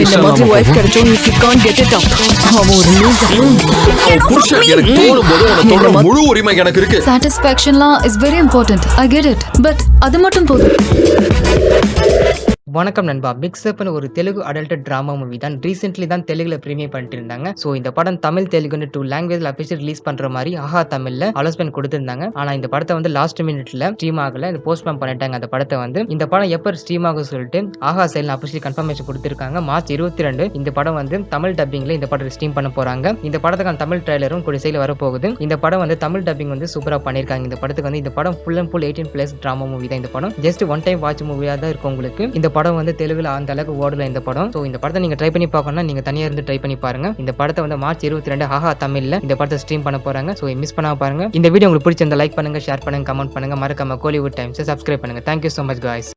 இந்த மாதிரி wife கிடைச்சோம் if you can't get it up அவன் ஒரு லூசர். அவன் புருஷன் எனக்கு தோணும் போது அவனை தொடுற முழு உரிமை எனக்கு இருக்கு. சாட்டிஸ்ஃபேக்ஷன்லாம் is very important, I get it, but அது மட்டும் போதும். வணக்கம் நண்பா. மிக்ஸ்அப்னு ஒரு தெலுங்கு அடல்ட் டிராமா மூவி தான் ரீசென்ட்லி தான் தெலுங்குல ப்ரீமியர் பண்ணிட்டு இருந்தாங்க. ஸோ இந்த படம் தமிழ் தெலுங்குன்னு 2 லாங்குவேஜ்ல அபிஷியல் ரிலீஸ் பண்ற மாதிரி ஆஹா தமிழ்ல அலோஸ்மெண்ட் கொடுத்திருந்தாங்க. ஆனா இந்த படத்தை வந்து லாஸ்ட் மினிட்ல ஸ்ட்ரீம் ஆகல, இந்த போஸ்ட்போன் பண்ணிட்டாங்க அந்த படத்தை வந்து. இந்த படம் எப்போ ஸ்ட்ரீம் ஆகும் சொல்லிட்டு ஆஹா சைட்ல அபிஷியல் கன்ஃபர்மேஷன் கொடுத்திருக்காங்க. மார்ச் 22 இந்த படம் வந்து தமிழ் டப்பிங்ல இந்த படம் ஸ்ட்ரீம் பண்ண போறாங்க. இந்த படத்துக்கான தமிழ் ட்ரைலரும் கூட சைட்ல வரப்போகுது. இந்த படம் வந்து தமிழ் டப்பிங் வந்து சூப்பரா பண்ணிருக்காங்க. இந்த படத்துக்கு வந்து இந்த படம் full and full 18+ drama movie தான். இந்த படம் ஜஸ்ட் ஒன் டைம் வாட்ச் மூவியா தான் இருக்கும் உங்களுக்கு. இந்த படம் வந்து தெலுங்குல அந்த அளவுக்கு ஓடல இந்த படம். ஸோ இந்த படத்தை நீங்க ட்ரை பண்ணி பார்க்கணும்னா நீங்க தனியா இருந்து ட்ரை பண்ணி பாருங்க. இந்த படத்தை வந்து மார்ச் 22 ஆஹா தமிழ்ல இந்த படத்தை ஸ்ட்ரீம் பண்ண போறாங்க. ஸோ மிஸ் பண்ணாம பாருங்க. இந்த வீடியோ உங்களுக்கு பிடிச்சிருந்தா லைக் பண்ணுங்க, ஷேர் பண்ணுங்க, கமெண்ட் பண்ணுங்க. மறக்காம கோலிவுட் டைம்ஸ் சப்ஸ்கிரைப் பண்ணுங்க. Thank you so much guys.